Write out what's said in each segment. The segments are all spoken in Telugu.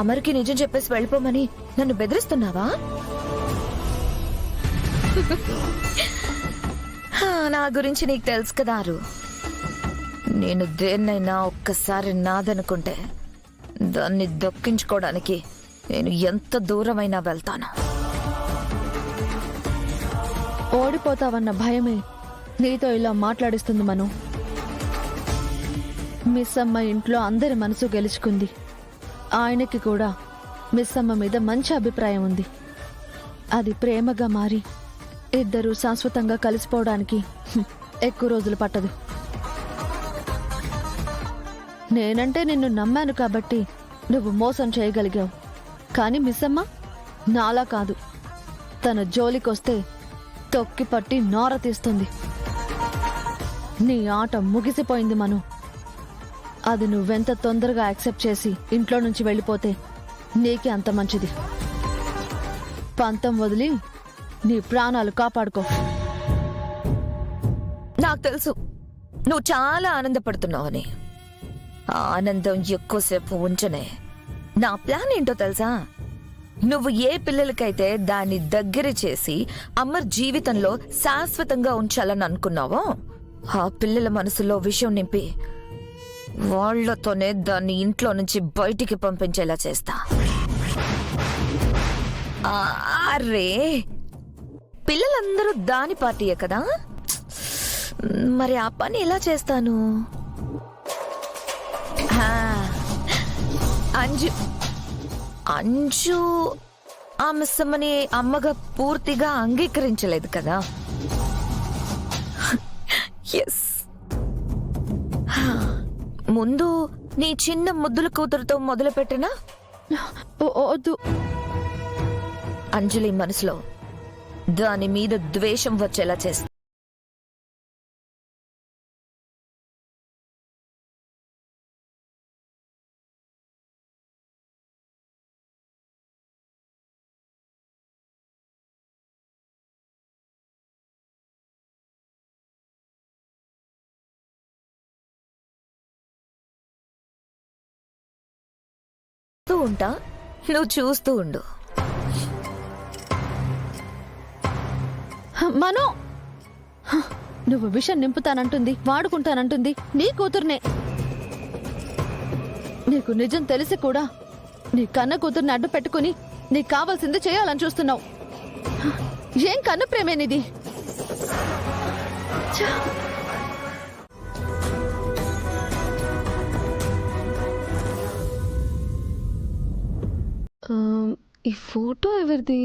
అమర్కి నిజం చెప్పేసి వెళ్ళిపోమని నన్ను బెదిరిస్తున్నావా? నా గురించి నీకు తెలుసు కదా అరు. నేను దేన్నైనా ఒక్కసారి నాదనుకుంటే దాన్ని దక్కించుకోవడానికి నేను ఎంత దూరమైనా వెళ్తాను. ఓడిపోతావన్న భయమే నీతో ఇలా మాట్లాడిస్తుంది మను. మిస్ అమ్మ ఇంట్లో అందరి మనసు గెలుచుకుంది. ఆయనకి కూడా మిస్ అమ్మ మీద మంచి అభిప్రాయం ఉంది. అది ప్రేమగా మారి ఇద్దరు శాశ్వతంగా కలిసిపోవడానికి ఎక్కువ రోజులు పట్టదు. నేనంటే నిన్ను నమ్మాను కాబట్టి నువ్వు మోసం చేయగలిగావు. కానీ మిస్ అమ్మ నాలా కాదు. తన జోలికొస్తే తొక్కి పట్టి నోర తీస్తుంది. నీ ఆట ముగిసిపోయింది మను. అది నువ్వెంత తొందరగా యాక్సెప్ట్ చేసి ఇంట్లో నుంచి వెళ్ళిపోతే నీకే అంత మంచిది. పంతం వదిలి నీ ప్రాణాలు కాపాడుకో. నాకు తెలుసు నువ్వు చాలా ఆనందపడుతున్నావని. ఆనందం ఎక్కువసేపు ఉంచనే. నా ప్లాన్ ఏంటో తెలుసా? నువ్వు ఏ పిల్లలకైతే దాన్ని దగ్గర చేసి అమర్ జీవితంలో శాశ్వతంగా ఉంచాలని అనుకున్నావో ఆ పిల్లల మనసులో విషయం నింపి వాళ్లతోనే దాన్ని ఇంట్లో నుంచి బయటికి పంపించేలా చేస్తా. అరే, పిల్లలందరూ దాని పార్టీయే కదా, మరి ఆ పని ఎలా చేస్తాను? అంజు అంజు ఆ మిస్సమ్మని అమ్మగా పూర్తిగా అంగీకరించలేదు కదా. ఎస్, ముందు నీ చిన్న ముద్దుల కూతురుతో మొదలు పెట్టినా అంజలి మనసులో దాని మీద ద్వేషం వచ్చేలా చేస్తా. ఉంటా, నువ్వు చూస్తూ ఉండు. మను, నువ్వు విషం నింపుతానంటుంది, వాడుకుంటానంటుంది నీ కూతుర్నే. నీకు నిజం తెలిసి కూడా నీ కన్న కూతుర్ని అడ్డు పెట్టుకుని నీకు కావాల్సింది చేయాలని చూస్తున్నావు. ఏం కన్న ప్రేమేనిది? ఈ ఫోటో ఎవరిది?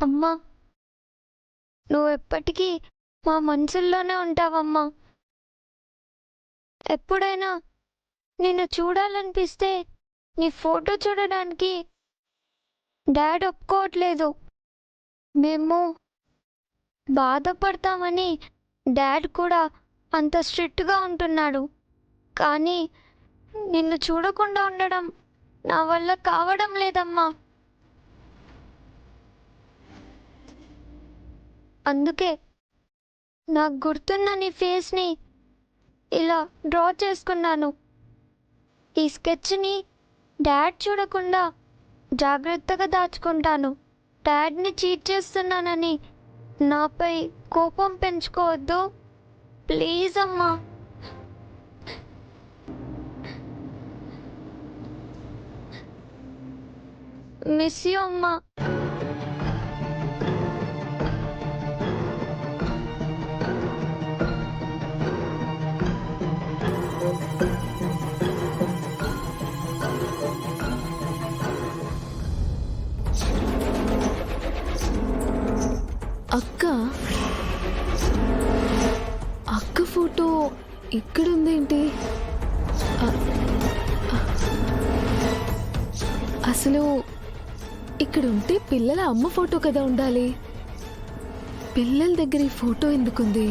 అమ్మా, నువ్వు ఎప్పటికీ మా మనసుల్లోనే ఉంటావమ్మా. ఎప్పుడైనా నిన్ను చూడాలనిపిస్తే నీ ఫోటో చూడడానికి డాడ్ ఒప్పుకోవట్లేదు. మేము బాధపడతామని డాడ్ కూడా అంత స్ట్రిక్ట్గా ఉంటున్నాడు. కానీ నిన్ను చూడకుండా ఉండడం నా వల్ల కావడం లేదమ్మా. అందుకే నాకు గుర్తున్న నీ ఫేస్ని ఇలా డ్రా చేసుకున్నాను. ఈ స్కెచ్ని డాడ్ చూడకుండా జాగ్రత్తగా దాచుకుంటాను. డాడ్ని చీట్ చేస్తున్నానని నాపై కోపం పెంచుకోవద్దు ప్లీజ్ అమ్మా. మిస్ యూ అమ్మా. అక్క ఫోటో ఇక్కడుందేంటి? అసలు ఇక్కడ ఉంటే పిల్లల అమ్మ ఫోటో కదా ఉండాలి. పిల్లల దగ్గర ఈ ఫోటో ఎందుకుంది?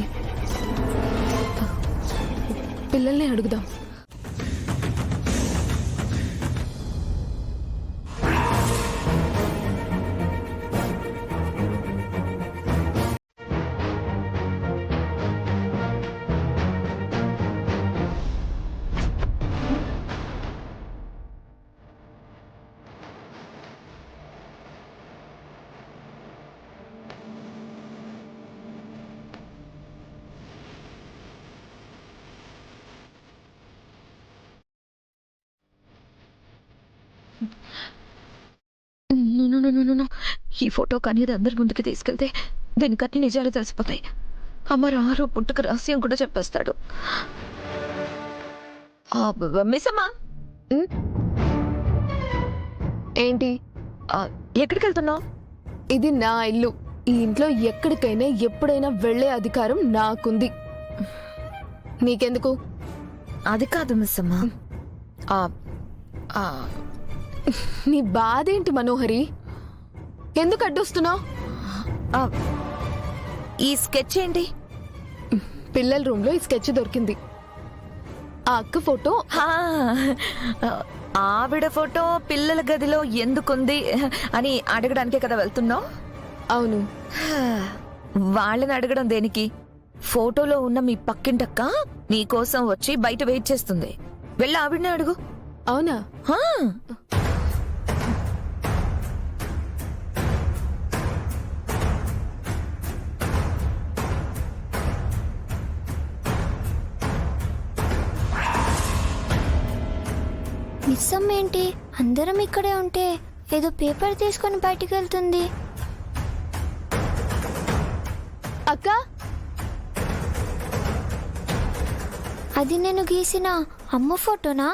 పిల్లల్ని అడుగుదాం. ఈ ఫోటో కానీ అది అందరి ముందుకు తీసుకెళ్తే దీనికన్నీ నిజాలు తెలిసిపోతాయి. అమ్మ రారు పుట్టుక రహస్యం కూడా చెప్పేస్తాడు. మిస్ అమ్మా, ఏంటి? ఎక్కడికి వెళ్తున్నావు? ఇది నా ఇల్లు. ఈ ఇంట్లో ఎక్కడికైనా ఎప్పుడైనా వెళ్ళే అధికారం నాకుంది. నీకెందుకు? అది కాదు మిస్ అమ్మా. నీ బాధ ఏంటి మనోహరి? ఎందుకు అడ్డొస్తున్నావు? ఈ స్కెచ్ ఏంటి? పిల్లల రూమ్ లో ఈ స్కెచ్ దొరికింది. ఆ అక్క ఫోటో. ఆవిడ ఫోటో పిల్లల గదిలో ఎందుకుంది అని అడగడానికే కదా వెళ్తున్నావు? అవును. వాళ్ళని అడగడం దేనికి? ఫోటోలో ఉన్న మీ పక్కింటక్క నీ కోసం వచ్చి బయట వెయిట్ చేస్తుంది. వెళ్ళి ఆవిడనే అడుగు. అవునా? హా. మిస్ అమ్మ ఏంటి అందరం ఇక్కడే ఉంటే ఏదో పేపర్ తీసుకొని బయటికి వెళ్తుంది. అక్క, అది నేను గీసిన అమ్మ ఫోటోనా?